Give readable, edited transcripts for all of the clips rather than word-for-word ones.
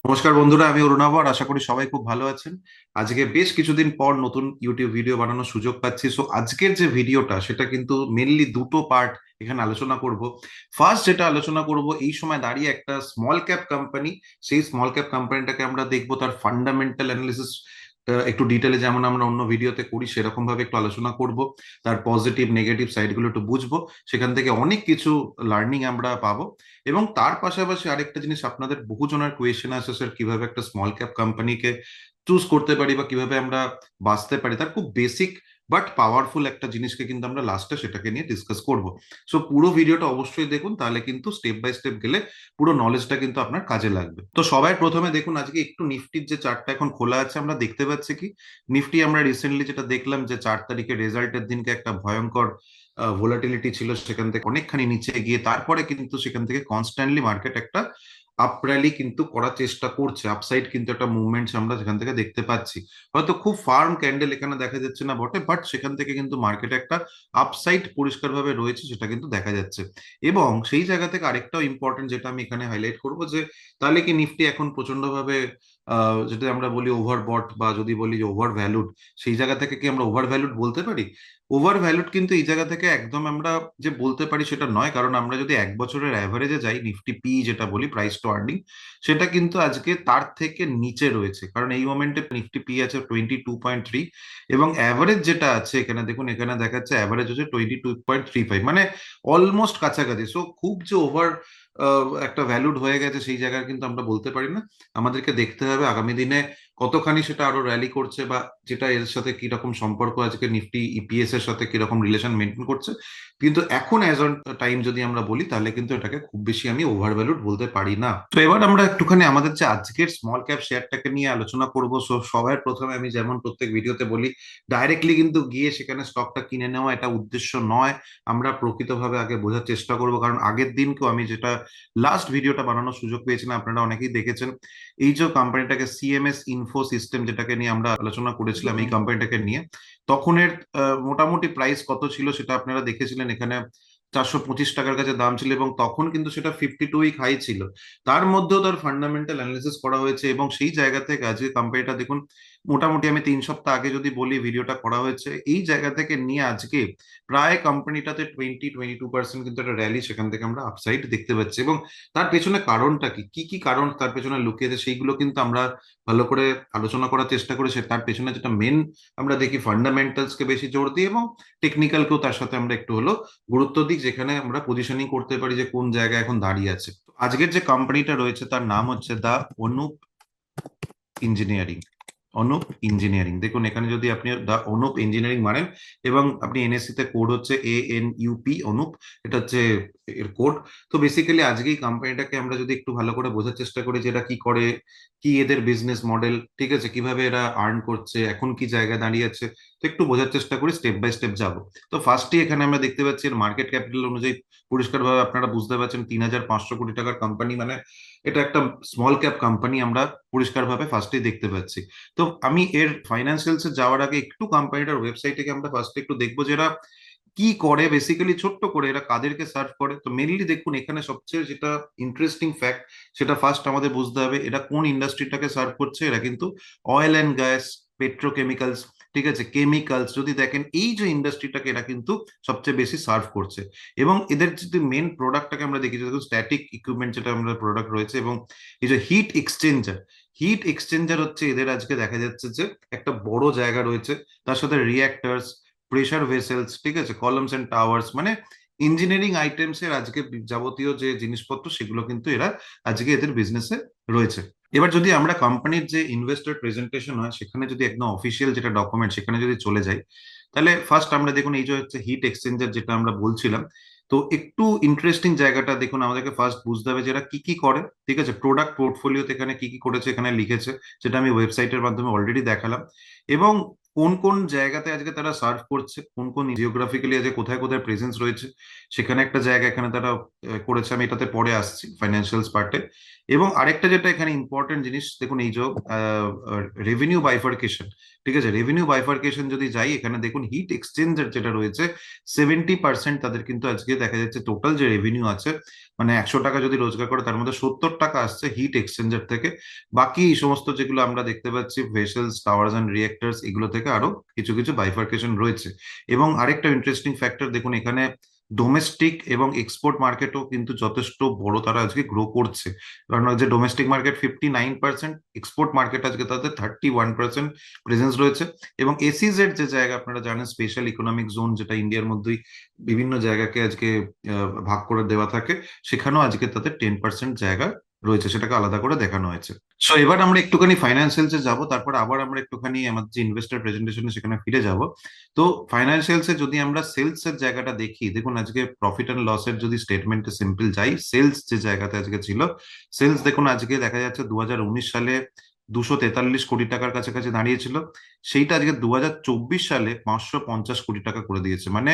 নমস্কার বন্ধুরা, আমি অরুণাবর। আশা করি সবাই খুব ভালো আছেন। আজকে বেশ কিছুদিন পর নতুন ইউটিউব ভিডিও বানানোর সুযোগ পাচ্ছি। সো আজকের যে ভিডিওটা সেটা কিন্তু মেনলি দুটো পার্ট এখানে আলোচনা করব। ফার্স্ট যেটা আলোচনা করব, এই সময় দাঁড়িয়ে একটা স্মল ক্যাপ কোম্পানি, সেই স্মল ক্যাপ কোম্পানিটাকে আমরা দেখবো তার ফান্ডামেন্টাল অ্যানালিসিস একটু ডিটেলে, যেমন আমরা অন্য ভিডিওতে করি সেরকম ভাবে একটু আলোচনা করব। তার পজিটিভ নেগেটিভ সাইডগুলো একটু বুঝবো, সেখান থেকে অনেক কিছু লার্নিং আমরা পাবো। এবং তার পাশাপাশি আরেকটা জিনিস, আপনাদের বহুজনের কোয়েশ্চেন আছে, স্যার কিভাবে একটা স্মল ক্যাপ কোম্পানিকে চুজ করতে পারি বা কিভাবে আমরা বাঁচতে পারি, তার খুব বেসিক বাট পাওয়ারফুল একটা জিনিসকে কিন্তু আমরা লাস্টে সেটাকে নিয়ে ডিসকাস করব। সো পুরো ভিডিওটা অবশ্যই দেখুন, তাহলে কিন্তু স্টেপ বাই স্টেপ গেলে পুরো নলেজটা কিন্তু আপনার কাজে লাগবে। তো সবাই প্রথমে দেখুন, আজকে একটু নিফটির যে চার্টটা এখন খোলা আছে, আমরা দেখতে পাচ্ছি কি নিফটি, আমরা রিসেন্টলি যেটা দেখলাম যে 4 তারিখে রেজাল্টের দিনকে একটা ভয়ঙ্কর ভোলাটিলিটি ছিল, সেখান থেকে অনেকখানি নিচে গিয়ে তারপরে কিন্তু সেখান থেকে কনস্ট্যান্টলি মার্কেট একটা আপ র্যালি কিন্তু করার চেষ্টা করছে। আপসাইড কিন্তু একটা মুভমেন্ট আমরা সেখান থেকে দেখতে পাচ্ছি। হয়তো খুব ফার্ম ক্যান্ডেল এখানে দেখা যাচ্ছে না বটে, বাট সেখান থেকে কিন্তু মার্কেটে একটা আপসাইড পরিষ্কারভাবে রয়েছে, সেটা কিন্তু দেখা যাচ্ছে। এবং সেই জায়গা থেকে আরেকটাও ইম্পর্টেন্ট যেটা আমি এখানে হাইলাইট করবো, যে তাহলে কি নিফটি এখন প্রচন্ডভাবে যদি আমরা বলি ওভারবট, বা যদি বলি যে ওভার ভ্যালুড, সেই জায়গা থেকে কি আমরা ওভার ভ্যালুড বলতে পারি? ওভার ভ্যালুড কিন্তু এই জায়গা থেকে একদম আমরা যে বলতে পারি সেটা নয়, কারণ আমরা যদি 1 বছরের অ্যাভারেজে যাই, নিফটি পি যেটা বলি, প্রাইস টু আর্নিং, সেটা কিন্তু আজকে তার থেকে নিচে রয়েছে। কারণ এই মোমেন্টে নিফটি পি আছে 22.3, এবং অ্যাভারেজ যেটা আছে এখানে দেখুন, এখানে দেখাচ্ছে অ্যাভারেজ হচ্ছে 22.35, মানে অলমোস্ট কাছাকাছি। সো খুব যে ওভার একটা ভ্যালুড হয়ে গেছে সেই জায়গায় কিন্তু আমরা বলতে পারি না। আমাদেরকে দেখতে হবে আগামী দিনে কতখানি সেটা আরো র্যালি করছে, বা যেটা এর সাথে কি রকম সম্পর্ক, আজকে নিফটি ইপিএস এর সাথে কি রকম রিলেশন মেনটেন করছে। কিন্তু এখন অ্যাজ অন টাইম যদি আমরা বলি, তাহলে কিন্তু এটাকে খুব বেশি আমি ওভার ভ্যালুড বলতে পারি না। তো এবার আমরা একটুখানি আমাদের যে আজকের স্মল ক্যাপ শেয়ারটাকে নিয়ে আলোচনা করব। সো সবার প্রথমে আমি যেমন প্রত্যেক ভিডিওতে বলি, ডাইরেক্টলি কিন্তু গিয়ে সেখানে স্টকটা কিনে নেওয়া এটা উদ্দেশ্য নয়। আমরা প্রকৃতভাবে আগে বোঝার চেষ্টা করব, কারণ আগের দিনকেও আমি যেটা লাস্ট ভিডিওটা বানানোর সুযোগ পেয়েছিলাম, আপনারা অনেকেই দেখেছেন। এই যে কোম্পানিটাকে সিএমএস ইনফো সিস্টেম, যেটাকে নিয়ে আমরা আলোচনা করেছিলাম এই কোম্পানিটাকে নিয়ে, তখনের মোটামুটি প্রাইস কত ছিল সেটা আপনারা দেখেছিলেন। এখানে 425 টাকার কাছে দাম ছিল, এবং তখন কিন্তু সেটা 52 উইক হাই ছিল। তার মধ্যেও তার ফান্ডামেন্টাল অ্যানালিসিস করা হয়েছে, এবং সেই জায়গা থেকে আজকে কোম্পানিটা দেখুন, মোটামুটি আমি 3 সপ্তাহ আগে যদি বলি ভিডিওটা করা হয়েছে, এই জায়গা থেকে নিয়ে আজকে প্রায় কোম্পানিটাতে 22% কিন্তু একটা র্যালি সেখান থেকে আমরা আপসাইড দেখতে পাচ্ছি। এবং তার পেছনে কারণটা কি, কি কি কারণ তার পেছনে লুকিয়ে আছে, সেইগুলো কিন্তু আমরা ভালো করে আলোচনা করার চেষ্টা করেছি। তার পেছনে যেটা মেন আমরা দেখি, ফান্ডামেন্টালস কে বেশি জোর দিই, এবং টেকনিক্যালকেও তার সাথে আমরা একটু হলো গুরুত্ব দিই, যেখানে আমরা পজিশনিং করতে পারি যে কোন জায়গায় এখন দাঁড়িয়ে আছে। আজকের যে কোম্পানিটা রয়েছে তার নাম হচ্ছে দা অনুপ ইঞ্জিনিয়ারিং। অনুপ ইঞ্জিনিয়ারিং, দেখুন এখানে যদি আপনি দা অনুপ ইঞ্জিনিয়ারিং মানেন, এবং আপনি এনএসসি তে কোড হচ্ছে ANUP, অনুপ, এটা হচ্ছে এর কোড। তো বেসিক্যালি আজকে এই কোম্পানিটাকে আমরা যদি একটু ভালো করে বোঝার চেষ্টা করি যে এরা কি করে, কি এদের বিজনেস মডেল, ঠিক আছে, কিভাবে এরা আর্ন করছে, এখন কি জায়গায় দাঁড়িয়ে আছে, তো একটু বোঝার চেষ্টা করি, স্টেপ বাই স্টেপ যাবো। তো ফার্স্টে এখানে আমরা দেখতে পাচ্ছি এর মার্কেট ক্যাপিটাল অনুযায়ী পরিষ্কারভাবে আপনারা বুঝতে পারছেন, 3,500 কোটি টাকার কোম্পানি, মানে এটা একটা স্মল ক্যাপ কোম্পানি আমরা পরিষ্কারভাবে ফার্স্টেই দেখতে পাচ্ছি। তো আমি এর ফাইন্যান্সিয়ালসে যাওয়ার আগে একটু কোম্পানিটার ওয়েবসাইটে আমরা ফার্স্টে একটু দেখবো যে এরা কি করে, বেসিক্যালি ছোট্ট করে এরা কাদেরকে সার্ভ করে। তো মেনলি দেখুন, এখানে সবচেয়ে যেটা ইন্টারেস্টিং ফ্যাক্ট, সেটা ফার্স্ট আমাদের বুঝতে হবে এরা কোন ইন্ডাস্ট্রিটাকে সার্ভ করছে। এরা কিন্তু অয়েল অ্যান্ড গ্যাস, পেট্রোকেমিক্যালস, ঠিক আছে, কেমিক্যালস, যদি দেখেন এই যে ইন্ডাস্ট্রিটাকে এরা কিন্তু সবচেয়ে বেশি সার্ভ করছে। এবং এদের যদি মেন প্রোডাক্টটাকে আমরা দেখি, দেখুন স্ট্যাটিক ইকুইপমেন্ট যেটা আমরা প্রোডাক্ট রয়েছে, এবং এই যে হিট এক্সচেঞ্জার, হিট এক্সচেঞ্জার হচ্ছে এদের আজকে দেখা যাচ্ছে যে একটা বড় জায়গা রয়েছে। তার সাথে রিয়াক্টার্স, প্রেসার ভেসেলস, ঠিক আছে, কলামস এন্ড টাওয়ার্স, মানে ইঞ্জিনিয়ারিং আইটেমস এর আজকে যাবতীয় যে জিনিসপত্র, সেগুলো কিন্তু এরা আজকে এদের বিজনেসে রয়েছে। এবার যদি আমরা কোম্পানির যে ইনভেস্টর প্রেজেন্টেশন হয়, সেখানে যদি একদম অফিসিয়াল যেটা ডকুমেন্ট, সেখানে যদি চলে যাই, তাহলে ফার্স্ট আমরা দেখুন এই যে হচ্ছে হিট এক্সচেঞ্জার যেটা আমরা বলছিলাম। তো একটু ইন্টারেস্টিং জায়গাটা দেখুন, আমাদেরকে ফার্স্ট বুঝতে হবে যে এরা কি কি করে, ঠিক আছে, প্রোডাক্ট পোর্টফোলিওতে এখানে কি কি করেছে এখানে লিখেছে, যেটা আমি ওয়েবসাইটের মাধ্যমে অলরেডি দেখালাম। এবং কোন কোন জায়গাতে আজকে তারা সার্ভ করছে, কোন কোন জিওগ্রাফিক্যালি আজকে কোথায় কোথায় প্রেজেন্স রয়েছে, সেখানে একটা জায়গা এখানে তারা করেছে। আমি এটাতে পরে আসছি ফাইন্যান্সিয়ালস পার্টে। এবং আরেকটা যেটা এখানে ইম্পর্টেন্ট জিনিস দেখুন, এই যে রেভিনিউ বাইফার্কেশন, ঠিক আছে, রেভিনিউ বাইফার্কেশন যদি যাই, এখানে দেখুন হিট এক্সচেঞ্জার যেটা রয়েছে 70% তাদের কিন্তু আজকে দেখা যাচ্ছে টোটাল যে রেভিনিউ আছে, মানে 100 টাকা যদি রোজগার করে তার মধ্যে 70 টাকা আসছে হিট এক্সচেঞ্জার থেকে। বাকি এই সমস্ত যেগুলো আমরা দেখতে পাচ্ছি ভেসেলস, টাওয়ার্স অ্যান্ড রিয়েক্টরস, এগুলো থেকে আরো কিছু কিছু বাইফার্কেশন রয়েছে। এবং আরেকটা ইন্টারেস্টিং ফ্যাক্টর দেখুন, এখানে ডোমেস্টিক এবং এক্সপোর্ট মার্কেটও কিন্তু যথেষ্ট বড় তারা আজকে গ্রো করছে। কারণ যে ডোমেস্টিক মার্কেট 59%, এক্সপোর্ট মার্কেট আজকে তাদের 31% প্রেজেন্স রয়েছে। এবং এসিজেড যে জায়গা আপনারা জানেন, স্পেশাল ইকোনমিক জোন, যেটা ইন্ডিয়ার মধ্যেই বিভিন্ন জায়গাকে আজকে ভাগ করে দেওয়া থাকে, সেখানেও আজকে তাদের 10% জায়গা রয়েছে, সেটাকে আলাদা করে দেখানো হয়েছে। সো এবার আমরা একটুখানি ফাইন্যান্সিয়ালসে যাব, তারপর আবার আমরা একটুখানি আমাদের যে ইনভেস্টর প্রেজেন্টেশনে সেখানে ফিরে যাব। তো ফাইন্যান্সিয়ালসে যদি আমরা সেলস এর জায়গাটা দেখি, দেখুন আজকে প্রফিট অ্যান্ড লসের যদি স্টেটমেন্টে সিম্পল যাই, সেলস যে জায়গাতে আজকে ছিল, সেলস দেখুন আজকে দেখা যাচ্ছে 2019 সালে 243 কোটি টাকার কাছাকাছি দাঁড়িয়েছিল, সেইটা আজকে 2024 সালে 550 কোটি টাকা করে দিয়েছে। মানে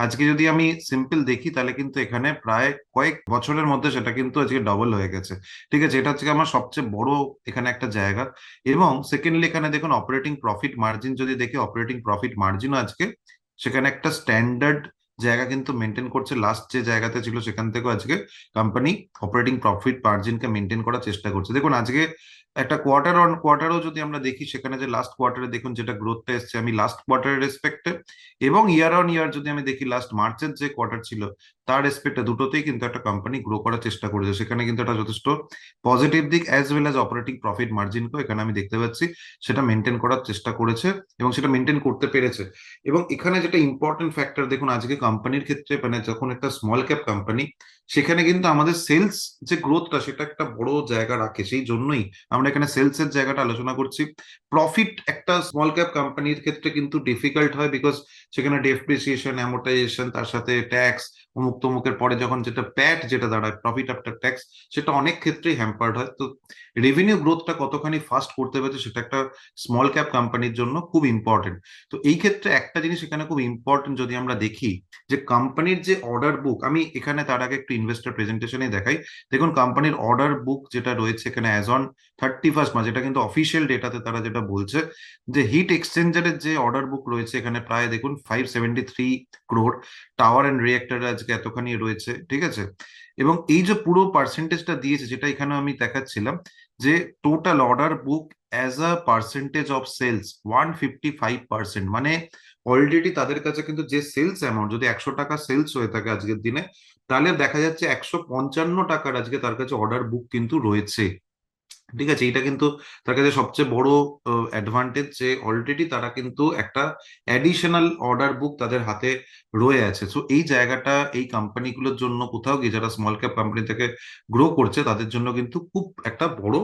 আজকে যদি আমি সিম্পল দেখি তাহলে কিন্তু এখানে প্রায় কয়েক বছরের মধ্যে সেটা কিন্তু আজকে ডবল হয়ে গেছে। ঠিক আছে, এটা হচ্ছে আমার সবচেয়ে বড় এখানে একটা জায়গা। এবং সেকেন্ডলি এখানে দেখুন অপারেটিং প্রফিট মার্জিন যদি দেখি, অপারেটিং প্রফিট মার্জিনও আজকে সেখানে একটা স্ট্যান্ডার্ড জায়গা কিন্তু মেনটেন করছে। লাস্ট যে জায়গাতে ছিল সেখান থেকেও আজকে কোম্পানি অপারেটিং প্রফিট মার্জিনকে মেনটেন করার চেষ্টা করছে। দেখুন আজকে একটা কোয়ার্টার অন কোয়ার্টারও যদি আমরা দেখি, সেখানে যে লাস্ট কোয়ার্টারে দেখুন যেটা গ্রোথটা এসছে, আমি লাস্ট কোয়ার্টারের রেসপেক্টে, এবং ইয়ার অন ইয়ার যদি আমি দেখি লাস্ট মার্চের যে কোয়ার্টার ছিল তার রেসপেক্টে, দুটোতেই কিন্তু একটা কোম্পানি গ্রো করার চেষ্টা করেছে। সেখানে কিন্তু একটা যথেষ্ট পজিটিভ দিক as well as operating profit মার্জিনকেও এখানে আমি দেখতে পাচ্ছি সেটা মেনটেন করার চেষ্টা করেছে এবং সেটা মেনটেন করতে পেরেছে। এবং এখানে যেটা ইম্পর্টেন্ট ফ্যাক্টর দেখুন, আজকে কোম্পানির ক্ষেত্রে মানে যখন একটা স্মল ক্যাপ কোম্পানি, সেখানে কিন্তু আমাদের সেলস যে গ্রোথটা সেটা একটা বড় জায়গা রাখে, সেই জন্যই আমরা এখানে সেলস এর জায়গাটা আলোচনা করছি। প্রফিট একটা স্মল ক্যাপ কোম্পানির ক্ষেত্রে কিন্তু ডিফিকাল্ট হয়, বিকজ সেখানে ডেপ্রিসিয়েশন, অ্যামোর্টাইজেশন, তার সাথে ট্যাক্স, অমুক তমুকের পরে যখন যেটা প্যাট যেটা দাঁড়ায়, প্রফিট আফটার ট্যাক্স, সেটা অনেক ক্ষেত্রেই হ্যাম্পার্ড হয়। তো রেভিনিউ গ্রোথটা কতখানি ফাস্ট করতে পেরেছে সেটা একটা স্মল ক্যাপ কোম্পানির জন্য খুব ইম্পর্টেন্ট। তো এই ক্ষেত্রে একটা জিনিস এখানে খুব ইম্পর্টেন্ট যদি আমরা দেখি, যে কোম্পানির যে অর্ডার বুক, আমি এখানে তার আগে একটু ইনভেস্টর প্রেজেন্টেশনে দেখাই। দেখুন কোম্পানির অর্ডার বুক যেটা রয়েছে এখানে অ্যাজ অন 31 মার্চ, এটা কিন্তু অফিসিয়াল ডেটাতে তারা যেটা বলছে, যে হিট এক্সচেঞ্জারের যে অর্ডার বুক রয়েছে এখানে প্রায় দেখুন 573 crore, টাওয়ার অ্যান্ড রিয়েক্টর আজকে এতখানি রয়েছে। ঠিক আছে, এবং এই যে পুরো পার্সেন্টেজটা দিয়েছে, যেটা এখানে আমি দেখাচ্ছিলাম, যে total order book as a percentage of sales 155%। মানে অলরেডি তাদের কাছে কিন্তু যে সেলস অ্যামাউন্ট, যদি 100 টাকা সেলস হয়ে থাকে আজকের দিনে, তাহলে দেখা যাচ্ছে 155 টাকার আজকে তার কাছে অর্ডার বুক কিন্তু রয়েছে। ঠিক আছে, এটা কিন্তু তার কাছে সবচেয়ে বড় অ্যাডভান্টেজ, যে অলরেডি তারা কিন্তু একটা অ্যাডিশনাল অর্ডার বুক তাদের হাতে রয়ে আছে। সো এই জায়গাটা এই কোম্পানিগুলোর জন্য কোথাও গিয়ে, যারা স্মল ক্যাপ কোম্পানি থেকে গ্রো করছে তাদের জন্য কিন্তু খুব একটা বড়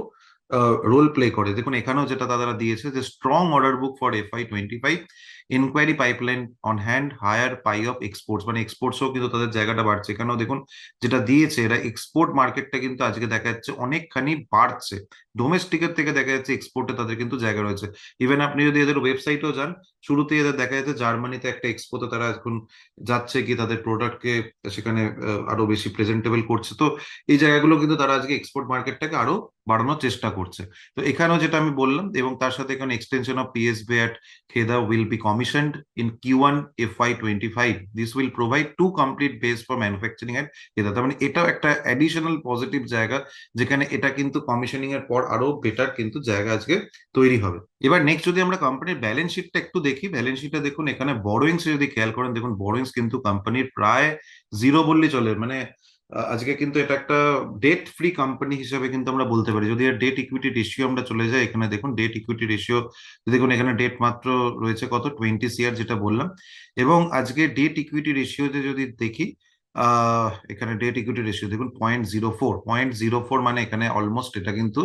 রোল প্লে করে। দেখুন এখানেও যেটা তারা দিয়েছে, যে strong order book for FY25, enquiry pipeline on hand, higher pie of exports, মানে এক্সপোর্টসও কিন্তু তাদের জায়গাটা বাড়ছে। এখানেও দেখুন যেটা দিয়েছে, এরা এক্সপোর্ট মার্কেটটা কিন্তু আজকে দেখা যাচ্ছে অনেকখানি বাড়ছে। ডোমেস্টিকের থেকে দেখা যাচ্ছে এক্সপোর্টে তাদের কিন্তু জায়গা রয়েছে। ইভেন আপনি যদি এদের ওয়েবসাইটেও যান, শুরুতেই এদের দেখা যাচ্ছে জার্মানিতে একটা এক্সপোতে তারা এখন যাচ্ছে কি তাদের প্রোডাক্টকে সেখানে আরো বেশি প্রেজেন্টেবল করছে। তো এই জায়গাগুলো কিন্তু তারা আজকে এক্সপোর্ট মার্কেটটাকে আরো বাড়ানোর চেষ্টা করছে। তো এখানেও যেটা আমি বললাম, এবং তার সাথে এখানে extension of PSB at Kheda will be commissioned in Q1 FY25. This will provide two complete base for manufacturing at Kheda। তার মানে এটাও একটা অ্যাডিশনাল পজিটিভ জায়গা, যেখানে এটা কিন্তু কমিশনিং এর পর আরো বেটার কিন্তু জায়গা আজকে তৈরি হবে। এবার নেক্সট যদি আমরা কোম্পানির ব্যালেন্স শিটটা একটু দেখি, ব্যালেন্স শিটটা দেখুন এখানে বড়োইংস যদি খেয়াল করেন, দেখুন বড়োইংস কিন্তু কোম্পানির প্রায় জিরো বললেই চলে। মানে আজকে কিন্তু এটা একটা ডেট ফ্রি কোম্পানি হিসেবে কিন্তু আমরা বলতে পারি। যদি এর ডেট ইকুইটি রেশিও আমরা চলে যাই, এখানে দেখুন ডেট ইকুইটি রেশিও, দেখুন এখানে ডেট মাত্র রয়েছে কত, 20 CR যেটা বললাম। এবং আজকে ডেট ইকুইটি রেশিওতে যদি দেখি, এখানে ডেট ইকুইটি রেশিও দেখুন 0.04, মানে এখানে অলমোস্ট এটা কিন্তু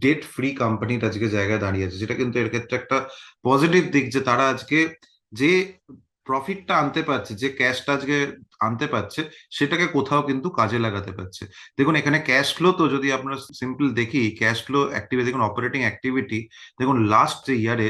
ডেট ফ্রি কোম্পানির আজকে জায়গায় দাঁড়িয়ে আছে, যেটা কিন্তু এর ক্ষেত্রে একটা পজিটিভ দিক, যে তারা আজকে যে প্রফিটটা আনতে পারছে, যে ক্যাশটা আজকে আনতে পারছে, সেটাকে কোথাও কিন্তু কাজে লাগাতে পারছে। দেখুন এখানে ক্যাশ ফ্লো, তো যদি আপনারা সিম্পল দেখি ক্যাশ ফ্লো অ্যাক্টিভিটি, দেখুন অপারেটিং অ্যাক্টিভিটি, দেখুন লাস্ট যে ইয়ারে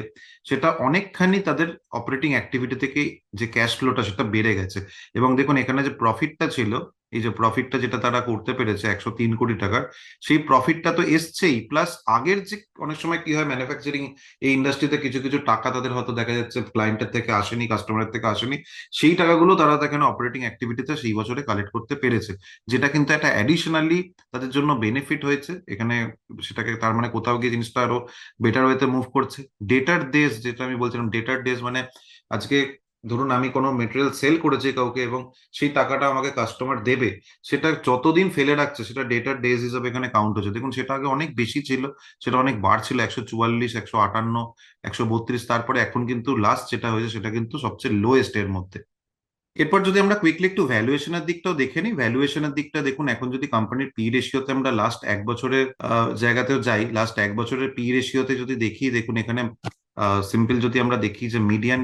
সেটা অনেকখানি তাদের অপারেটিং অ্যাক্টিভিটি থেকে যে ক্যাশ ফ্লোটা সেটা বেড়ে গেছে। এবং দেখুন এখানে যে প্রফিটটা ছিল এই যে প্রফিটটা যেটা তারা করতে পেরেছে 103 কোটি টাকার, সেই প্রফিটটা তো এসছেই, প্লাস আগের যে অনেক সময় কি হয় ম্যানুফ্যাকচারিং এই ইন্ডাস্ট্রিতে কিছু কিছু টাকা তাদের হয়তো দেখা যাচ্ছে ক্লায়েন্টের থেকে আসেনি, কাস্টমারের থেকে আসেনি, সেই টাকাগুলো তারা এখানে অপারেটিং অ্যাক্টিভিটিতে সেই বছরে কালেক্ট করতে পেরেছে, যেটা কিন্তু একটা অ্যাডিশনালি তাদের জন্য বেনিফিট হয়েছে এখানে। সেটাকে তার মানে কোথাও গিয়ে জিনিসটা আরো বেটার ওয়েতে মুভ করছে। ডেটার ডেজ, যেটা আমি বলছিলাম, ডেটার ডেজ মানে আজকে ধরুন আমি কোনো মেটেরিয়াল সেল করেছি কাউকে এবং সেই টাকাটা আমাকে কাস্টমার দেবে, সেটা যতদিন ফেলে রাখছে সেটা ডেটার ডেজ হিসাবে এখানে কাউন্ট হচ্ছে। দেখুন সেটা আগে অনেক বেশি ছিল, সেটা অনেক বার ছিল, 144, 158, 132, তারপরে এখন কিন্তু লাস্ট যেটা হয়েছে সেটা কিন্তু সবচেয়ে লোয়েস্ট এর মধ্যে। এরপর যদি আমরা কুইকলি একটু ভ্যালুয়েশনের দিকটাও দেখে নিই, ভ্যালুয়েশনের দিকটা দেখুন, এখন যদি কোম্পানির পি রেশিওতে আমরা লাস্ট এক বছরের জায়গাতেও যাই, লাস্ট এক বছরের পি রেশিওতে যদি দেখি, দেখুন এখানে সিম্পল যদি আমরা দেখি যে মিডিয়ান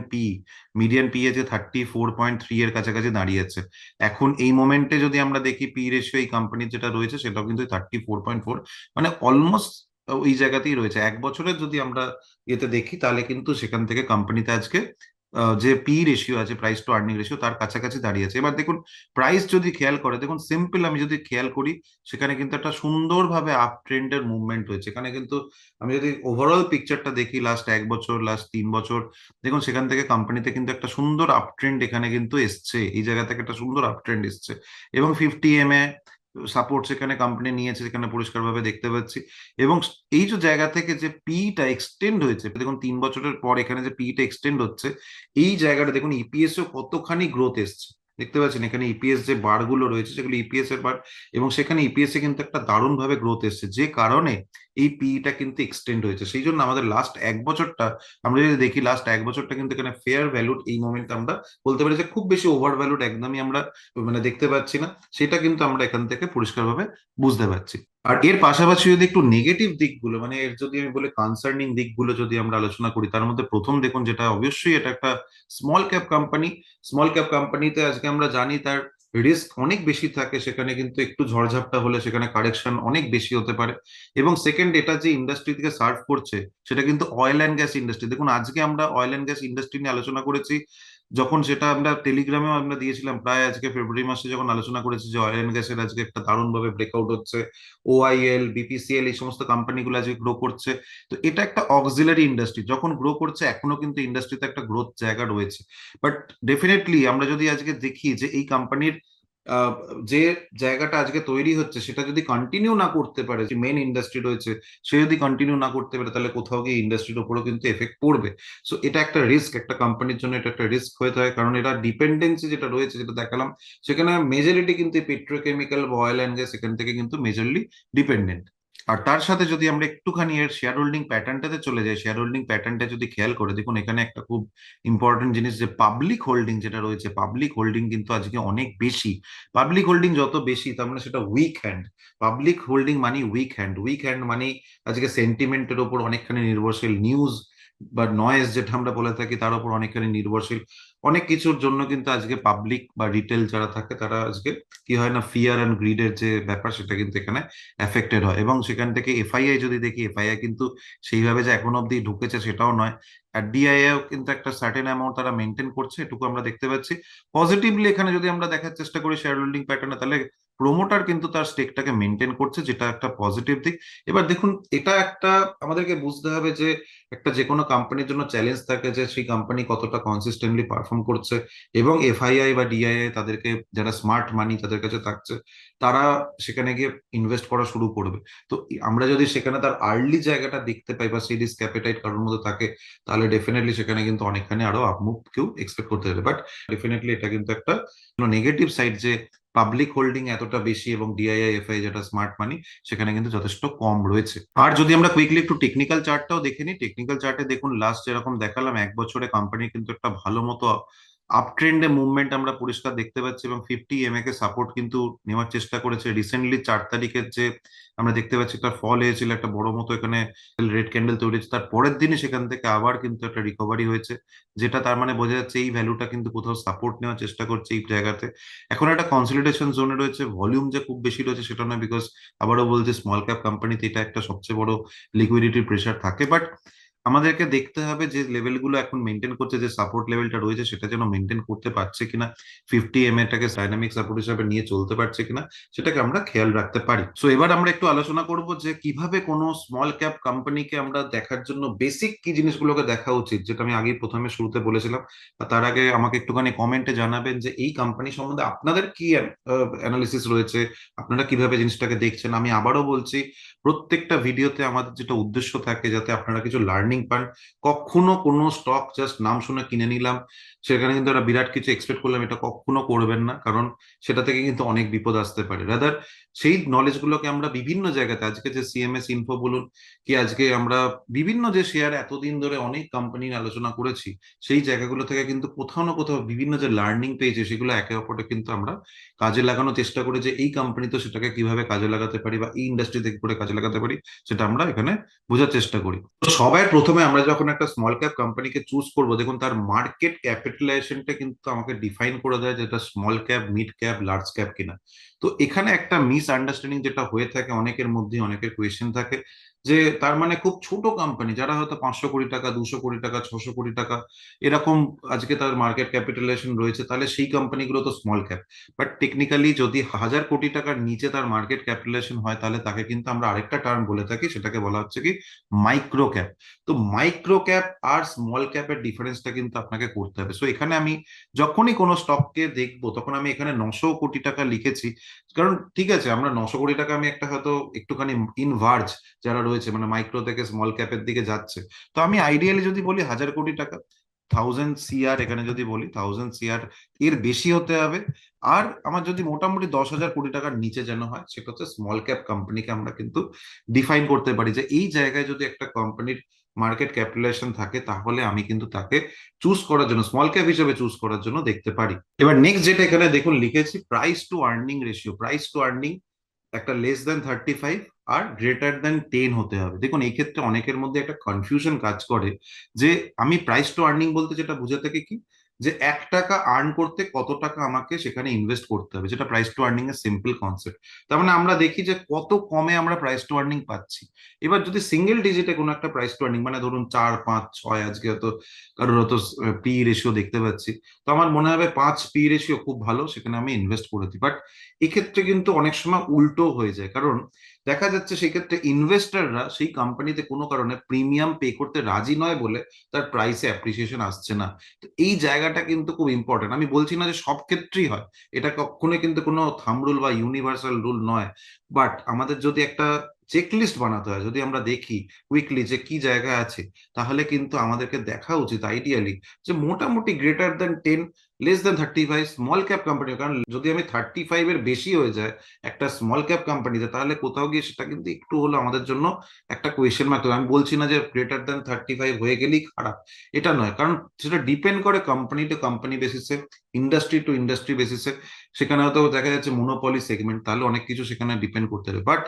পি এ যে 34.3 এর কাছাকাছি দাঁড়িয়েছে। এখন এই মোমেন্টে যদি আমরা দেখি পি রেশিও এই কোম্পানির যেটা রয়েছে সেটাও কিন্তু 34.4, মানে অলমোস্ট ওই জায়গাতেই রয়েছে। এক বছরের যদি আমরা ইয়েতে দেখি তাহলে কিন্তু সেখান থেকে কোম্পানিতে আজকে যে পি রেশিও আছে, প্রাইস টু আর্নিং রেশিও, তার কাছাকাছি দাঁড়িয়েছে। এবার দেখুন প্রাইস যদি খেয়াল করে, দেখুন সিম্পল আমি যদি খেয়াল করি, সেখানে কিন্তু একটা সুন্দরভাবে আপ ট্রেন্ডের মুভমেন্ট হয়েছে এখানে কিন্তু। আমি যদি ওভারঅল পিকচারটা দেখি লাস্ট এক বছর, লাস্ট 3 বছর, দেখুন সেখান থেকে কোম্পানিতে কিন্তু একটা সুন্দর আপ ট্রেন্ড এখানে কিন্তু এসছে, এই জায়গা থেকে একটা সুন্দর আপ ট্রেন্ড এসছে। এবং 50 MA সাপোর্ট সেখানে কোম্পানি নিয়েছে, সেখানে পরিষ্কারভাবে দেখতে পাচ্ছি। এবং এই যে জায়গা থেকে যে পিটা এক্সটেন্ড হয়েছে, দেখুন 3 বছরের পর এখানে যে পিটা এক্সটেন্ড হচ্ছে, এই জায়গাটা দেখুন ইপিএস ও কতখানি গ্রোথ এসছে দেখতে পাচ্ছেন। এখানে ইপিএস যে বার গুলো রয়েছে সেগুলো ইপিএস এর বার, এবং সেখানে ইপিএস এ কিন্তু একটা দারুণ ভাবে গ্রোথ এসছে, যে কারণে এই পিটা কিন্তু এক্সটেন্ড হয়েছে। সেই জন্য আমাদের লাস্ট এক বছরটা আমরা যদি দেখি, লাস্ট এক বছরটা কিন্তু এখানে ফেয়ার ভ্যালুড এই মোমেন্ট আমরা বলতে পারি যে খুব বেশি ওভার ভ্যালুড একদমই আমরা মানে দেখতে পাচ্ছি না, সেটা কিন্তু আমরা এখান থেকে পরিষ্কারভাবে বুঝতে পারছি। আর এর পাশাপাশি যদি একটু নেগেটিভ দিকগুলো, মানে এর যদি আমি বলি কনসার্নিং দিকগুলো যদি আমরা আলোচনা করি, তার মধ্যে প্রথম দেখুন যেটা অবশ্যই এটা একটা small cap company. Small cap কোম্পানিতে আজকে আমরা জানি তার রিস্ক অনেক বেশি থাকে, সেখানে কিন্তু একটু ঝড়ঝাপটা হলে সেখানে কারেকশন অনেক বেশি হতে পারে। এবং সেকেন্ড, এটা যে ইন্ডাস্ট্রি থেকে সার্ভ করছে সেটা কিন্তু অয়েল অ্যান্ড গ্যাস ইন্ডাস্ট্রি। দেখুন আজকে আমরা অয়েল অ্যান্ড গ্যাস ইন্ডাস্ট্রি নিয়ে আলোচনা করেছি, যখন সেটা আমরা টেলিগ্রামেও আমরা দিয়েছিলাম প্রায় আজকে ফেব্রুয়ারি মাসে, যখন আলোচনা করেছি যে অয়েল অ্যান্ড গ্যাসের আজকে একটা দারুণ ভাবে ব্রেকআউট হচ্ছে, ওআইএল, বিপিসিএল, এই সমস্ত কোম্পানিগুলো আজকে গ্রো করছে। তো এটা একটা অক্সিলারি ইন্ডাস্ট্রি, যখন গ্রো করছে এখনো কিন্তু ইন্ডাস্ট্রিতে একটা গ্রোথ জায়গা রয়েছে। বাট ডেফিনেটলি আমরা যদি আজকে দেখি যে এই কোম্পানির আহ, যে জায়গাটা আজকে তৈরি হচ্ছে সেটা যদি কন্টিনিউ না করতে পারে, যে মেন ইন্ডাস্ট্রি রয়েছে সে যদি কন্টিনিউ না করতে পারে, তাহলে কোথাও গিয়ে ইন্ডাস্ট্রির উপরও কিন্তু এফেক্ট পড়বে। সো এটা একটা রিস্ক, একটা কোম্পানির জন্য এটা একটা রিস্ক হয়ে থাকে, কারণ এটা ডিপেন্ডেন্সি যেটা রয়েছে, যেটা দেখালাম, সেখানে মেজরিটি কিন্তু পেট্রোকেমিক্যাল বা অয়েল অ্যান্ড গ্যাস এখান থেকে কিন্তু মেজরলি ডিপেন্ডেন্ট। আর তার সাথে যদি আমরা একটুখানি এর শেয়ার হোল্ডিং প্যাটার্নটাতে চলে যাই, শেয়ার হোল্ডিং প্যাটার্নটা যদি খেয়াল করে দেখুন, এখানে একটা খুব ইম্পর্টেন্ট জিনিস, যে পাবলিক হোল্ডিং যেটা রয়েছে, পাবলিক হোল্ডিং কিন্তু আজকে অনেক বেশি। পাবলিক হোল্ডিং যত বেশি তার মানে সেটা উইক হ্যান্ড। পাবলিক হোল্ডিং মানে উইক হ্যান্ড, উইক হ্যান্ড মানে আজকে সেন্টিমেন্টের ওপর অনেকখানি নির্ভরশীল, নিউজ বা নয়েজ যেটা আমরা বলে থাকি তার উপর অনেকখানি নির্ভরশীল। অনেক কিছুর জন্য কিন্তু আজকে পাবলিক বা রিটেল যারা থাকে তারা আজকে কি হয় না, ফিয়ার অ্যান্ড গ্রিডের যে ব্যাপার সেটা কিন্তু এখানে এফেক্টেড হয়। এবং সেখান থেকে এফআইআই যদি দেখি, এফআইআই কিন্তু সেইভাবে যে এখন অব্দি ঢুকেছে সেটাও নয়। আর ডিআইএও কিন্তু একটা সার্টেন অ্যামাউন্ট তারা মেনটেন করছে, এটুকু আমরা দেখতে পাচ্ছি। পজিটিভলি এখানে যদি আমরা দেখার চেষ্টা করি শেয়ার হোল্ডিং প্যাটার্নে, তাহলে প্রোমোটার কিন্তু তার স্টেকটাকে মেনটেন করছে, যেটা একটা পজিটিভ দিক। এবার দেখুন এটা একটা আমাদেরকে বুঝতে হবে যে একটা যে কোনো কোম্পানির জন্য চ্যালেঞ্জ থাকে যে সেই কোম্পানি কতটা কনসিস্টেন্টলি পারফর্ম করছে, এবং এফআইআই বা ডিআইআই তাদেরকে, যারা স্মার্ট মানি তাদের কাছে থাকছে, তারা সেখানে গিয়ে ইনভেস্ট করা শুরু করবে। তো আমরা যদি সেখানে তার আর্লি জায়গাটা দেখতে পাই বা সেই রিস্ক অ্যাপেটাইট কারোর মধ্যে থাকে, তাহলে ডেফিনেটলি সেখানে কিন্তু অনেকখানি আরো আপমুভ কেউ এক্সপেক্ট করতে পারে। বাট ডেফিনেটলি এটা কিন্তু একটা নেগেটিভ সাইড, যে পাবলিক হোল্ডিং এতটা বেশি এবং ডিআইআই এফআই যেটা স্মার্ট মানি সেখানে কিন্তু যথেষ্ট কম রয়েছে। আর যদি আমরা কুইকলি একটু টেকনিক্যাল চার্টটাও দেখে নিই, টেকনিক্যাল চার্টে দেখুন লাস্ট যেরকম দেখালাম এক বছরে কোম্পানির কিন্তু একটা ভালো মতো আপ ট্রেন্ডে মুভমেন্ট আমরা পরিষ্কার দেখতে পাচ্ছি, এবং 50 MA কে সাপোর্ট কিন্তু নেওয়ার চেষ্টা করেছে। রিসেন্টলি 4 তারিখের যে আমরা দেখতে পাচ্ছি একটা ফল হয়েছিল, একটা বড় মতো এখানে রেড ক্যান্ডেল তৈরি হয়েছে, তার পরের দিনই সেখান থেকে আবার কিন্তু একটা রিকভারি হয়েছে, যেটা তার মানে বোঝা যাচ্ছে এই ভ্যালুটা কিন্তু কোথাও সাপোর্ট নেওয়ার চেষ্টা করছে এই জায়গাতে। এখন একটা কনসলিডেশন জোনে রয়েছে, ভলিউম যে খুব বেশি রয়েছে সেটা নয়, বিকজ আবারও বলছে স্মল ক্যাপ কোম্পানিতে এটা একটা সবচেয়ে বড় লিকুইডিটি প্রেশার থাকে। বাট আমাদেরকে দেখতে হবে যে লেভেলগুলো এখন মেনটেন করছে, যে সাপোর্ট লেভেলটা রয়েছে সেটা যেন মেনটেন করতে পারছে কিনা, 50 MA টাকে ডাইনামিক সাপোর্ট হিসাবে নিয়ে চলতে পারছে কিনা, সেটাকে আমরা খেয়াল রাখতে পারি। সো এবার আমরা একটু আলোচনা করব যে কিভাবে কোনো স্মল ক্যাপ কোম্পানিকে আমরা দেখার জন্য বেসিক কি জিনিসগুলোকে দেখা উচিত, যেটা আমি আগে প্রথমে শুরুতে বলেছিলাম। আর তার আগে আমাকে একটুখানি কমেন্টে জানাবেন যে এই কোম্পানি সম্বন্ধে আপনাদের কি অ্যানালিসিস রয়েছে, আপনারা কিভাবে জিনিসটাকে দেখছেন। আমি আবারও বলছি, প্রত্যেকটা ভিডিওতে আমাদের যেটা উদ্দেশ্য থাকে যাতে আপনারা কিছু লার্নিং পান। কখনো কোনো স্টক জাস্ট নাম শুনে কিনে নিলাম, সেখানে কিন্তু একটা বিরাট কিছু এক্সপেক্ট করলাম, এটা কখনো করবেন না, কারণ সেটা থেকে কিন্তু অনেক বিপদ আসতে পারে। রাদার সেই নলেজ গুলোকে আমরা বিভিন্ন জায়গাতে, আজকে যে সিএমএস ইনফো বলুন, কি আজকে আমরা বিভিন্ন যে শেয়ার এতদিন ধরে অনেক কোম্পানি আলোচনা করেছি, সেই জায়গাগুলো থেকে কিন্তু কোথাও না কোথাও বিভিন্ন যে লার্নিং পেয়েছে সেগুলো একে অপরকে কিন্তু আমরা কাজে লাগানোর চেষ্টা করি, যে এই কোম্পানি তো সেটাকে কিভাবে কাজে লাগাতে পারি বা এই ইন্ডাস্ট্রি থেকে করে কাজে লাগাতে পারি, সেটা আমরা এখানে বোঝার চেষ্টা করি। তো সবার প্রথমে আমরা যখন একটা স্মল ক্যাপ কোম্পানিকে চুজ করব, দেখুন তার মার্কেট ক্যাপিটালাইজেশনটা কিন্তু আমাকে ডিফাইন করে দেয়, যেটা small cap, mid cap, large cap কিনা। তো এখানে একটা মিস আন্ডারস্ট্যান্ডিং যেটা হয়ে থাকে অনেকের মধ্যে, অনেকের কোয়েশ্চেন থাকে যে তার মানে খুব ছোট কোম্পানি যারা হয়তো 500 কোটি টাকা, 200 কোটি টাকা, 600 কোটি টাকা এরকম আজকে তার মার্কেট ক্যাপিটালাইজেশন রয়েছে, তাহলে সেই কোম্পানিগুলো তো স্মল ক্যাপ। বাট টেকনিক্যালি যদি 1000 কোটি টাকার নিচে তার মার্কেট ক্যাপিটালাইজেশন হয়, তাহলে তাকে কিন্তু আমরা আরেকটা টার্ম বলে থাকি, সেটাকে বলা হচ্ছে কি মাইক্রো ক্যাপ। তো মাইক্রো ক্যাপ আর স্মল ক্যাপের ডিফারেন্সটা কিন্তু আপনাকে করতে হবে। সো এখানে আমি যখনই কোনো স্টককে দেখবো, তখন আমি এখানে 900 কোটি টাকা লিখেছি, কারণ ঠিক আছে আমরা 900 কোটি টাকা, আমি একটা হয়তো একটুখানি ইনভার্জ যারা রয়েছে মানে মাইক্রো থেকে স্মল ক্যাপের দিকে যাচ্ছে, তো আমি আইডিয়ালি যদি বলি 1000 কোটি টাকা, 1000 CR, এখানে যদি বলি 1000 CR এর বেশি হতে হবে। আর আমার যদি মোটামুটি 10,000 কোটি টাকার নিচে যেন হয়, সেটা হচ্ছে স্মল ক্যাপ কোম্পানিকে আমরা কিন্তু ডিফাইন করতে পারি, যে এই জায়গায় যদি একটা কোম্পানির মার্কেট ক্যাপিটালাইজেশন থাকে, তাহলে আমি কিন্তু তাকে চুজ করার জন্য, স্মল ক্যাপ হিসেবে চুজ করার জন্য দেখতে পারি। এবার নেক্সট যেটা এখানে দেখুন লিখেছি, price two earning ratio. Price two earning একটা <<35 আর <<10 হতে হবে। দেখুন এই ক্ষেত্রে অনেকের মধ্যে একটা কনফিউশন কাজ করে, যে আমি প্রাইস টু আর্নিং বলতে যেটা বুঝে থাকে কি, যে 1 টাকা আর্ন করতে কত টাকা আমাকে সেখানে ইনভেস্ট করতে হবে, যেটা প্রাইস টু আর্নিং এর সিম্পল কনসেপ্ট। তার মানে আমরা দেখি যে কত কমে আমরা প্রাইস টু আর্নিং পাচ্ছি। এবার যদি সিঙ্গেল ডিজিটে কোনো একটা প্রাইস টু আর্নিং, মানে ধরুন 4, 5, 6, আজকে হয়তো কারোর হয়তো পি রেশিও দেখতে পাচ্ছি, তো আমার মনে হবে 5 পি রেশিও খুব ভালো, সেখানে আমি ইনভেস্ট করে দিই। বাট এক্ষেত্রে কিন্তু অনেক সময় উল্টো হয়ে যায়, কারণ দেখা যাচ্ছে সেই ক্ষেত্রে ইনভেস্টররা সেই কোম্পানিতে কোনো কারণে প্রিমিয়াম পে করতে রাজি নয় বলে তার প্রাইসে অ্যাপ্রিসিয়েশন আসছে না। তো এই জায়গাটা কিন্তু খুব ইম্পর্টেন্ট। আমি বলছি না যে সব ক্ষেত্রেই হয়, এটা কখনোই কিন্তু কোনো থাম্ব রুল বা ইউনিভার্সাল রুল নয়। বাট আমাদের যদি একটা চেকলিস্ট বানাতে হয়, যদি আমরা দেখি উইকলি যে কি জায়গায় আছে, তাহলে কিন্তু আমাদেরকে দেখা উচিত আইডিয়ালি যে মোটামুটি <<10, <<35 স্মল ক্যাপ কোম্পানি। কারণ যদি আমি 35 এর বেশি হয়ে যায় একটা স্মল ক্যাপ কোম্পানিতে, তাহলে কোথাও গিয়ে সেটা কিন্তু একটু হলো আমাদের জন্য একটা কোয়েশ্চেন মার্ক। আমি বলছি না যে <<35 হয়ে গেলেই খারাপ, এটা নয়, কারণ সেটা ডিপেন্ড করে কোম্পানি টু কোম্পানি বেসিসে, ইন্ডাস্ট্রি টু ইন্ডাস্ট্রি বেসিসে। সেখানে হয়তো দেখা যাচ্ছে মনোপলি সেগমেন্ট, তাহলে অনেক কিছু সেখানে ডিপেন্ড করতে হবে। বাট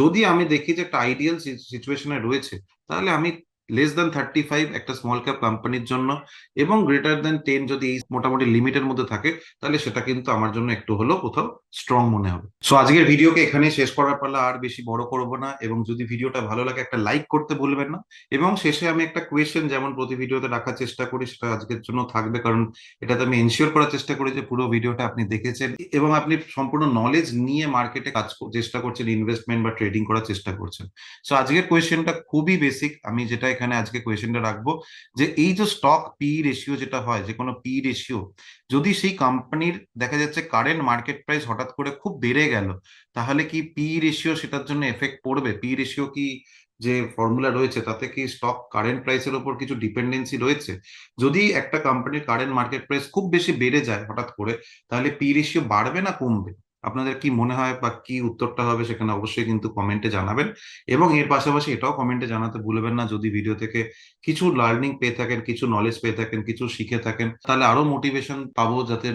যদি আমি দেখি যে একটা আইডিয়াল সিচুয়েশনে রয়েছে, তাহলে আমি <<35 একটা স্মল ক্যাপ কোম্পানির জন্য এবং <<10 যদি এই মোটামুটি লিমিটের মধ্যে থাকে, তাহলে সেটা কিন্তু আমার জন্য একটু হলেও কোথাও স্ট্রং মনে হবে। সো আজকের ভিডিওকে এখানে শেষ করার পালা, আর বেশি বড় করব না। এবং যদি ভিডিওটা ভালো লাগে একটা লাইক করতে ভুলবেন না। এবং শেষে আমি একটা কোয়েশ্চেন যেমন প্রতি ভিডিওতে রাখার চেষ্টা করি, সেটা আজকের জন্য থাকবে, কারণ এটাতে আমি এনশিওর করার চেষ্টা করি যে পুরো ভিডিওটা আপনি দেখেছেন এবং আপনি সম্পূর্ণ নলেজ নিয়ে মার্কেটে চেষ্টা করছেন, ইনভেস্টমেন্ট বা ট্রেডিং করার চেষ্টা করছেন। সো আজকের কোয়েশ্চেনটা খুবই বেসিক। আমি যেটা এখানে আজকে কোয়েশ্চেনটা রাখবো, যে এই যে স্টক পি রেশিও যেটা হয়, যে কোনো পি রেশিও যদি সেই কোম্পানির দেখা যাচ্ছে কারেন্ট মার্কেট প্রাইস হঠাৎ করে খুব বেড়ে গেল, তাহলে কি পি রেশিও সেটার জন্য এফেক্ট পড়বে? পি রেশিও কি যে ফর্মুলা রয়েছে তাতে কি স্টক কারেন্ট প্রাইসের উপর কিছু ডিপেন্ডেন্সি রয়েছে? যদি একটা কোম্পানির কারেন্ট মার্কেট প্রাইস খুব বেশি বেড়ে যায় হঠাৎ করে, তাহলে পি রেশিও বাড়বে না কমবে? আপনাদের কি মনে হয় বা কি উত্তরটা হবে, সেখানে অবশ্যই কিন্তু কমেন্টে জানাবেন। এবং এর পাশাপাশি এটাও কমেন্টে জানাতে ভুলবেন না, যদি ভিডিও থেকে কিছু লার্নিং পেয়ে থাকেন, কিছু নলেজ পেয়ে থাকেন, কিছু শিখে থাকেন, তাহলে আরো মোটিভেশন পাবো, যাতে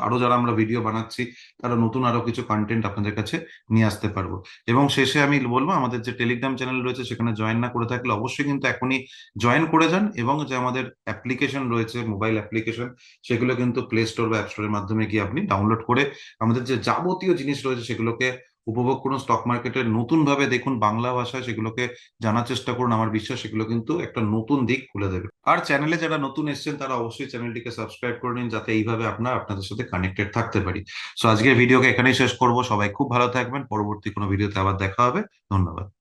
আরো যারা আমরা ভিডিও বানাচ্ছি তারা নতুন আরো কিছু কন্টেন্ট আপনাদের কাছে নিয়ে আসতে পারবো। এবং শেষে আমি বলবো, আমাদের যে টেলিগ্রাম চ্যানেল রয়েছে সেখানে জয়েন না করে থাকলে অবশ্যই কিন্তু এখনই জয়েন করে যান। এবং যে আমাদের অ্যাপ্লিকেশন রয়েছে, মোবাইল অ্যাপ্লিকেশন, সেগুলো কিন্তু প্লে স্টোর বা অ্যাপ স্টোরের মাধ্যমে গিয়ে আপনি ডাউনলোড করে আমাদের যে যাবতীয় জিনিস রয়েছে সেগুলোকে উপভোগ করুন স্টক মার্কেটের নতুন ভাবে দেখুন বাংলা ভাষায় সেগুলোকে জানার চেষ্টা করুন। আমার বিশ্বাস সেগুলো কিন্তু একটা নতুন দিক খুলে দেবে। আর চ্যানেলে যারা নতুন এসেছেন তারা অবশ্যই চ্যানেলটিকে সাবস্ক্রাইব করে নিন, যাতে এইভাবে আপনাদের সাথে কানেক্টেড থাকতে পারি। সো আজকের ভিডিওকে এখানেই শেষ করব। সবাই খুব ভালো থাকবেন, পরবর্তী কোনো ভিডিওতে আবার দেখা হবে। ধন্যবাদ।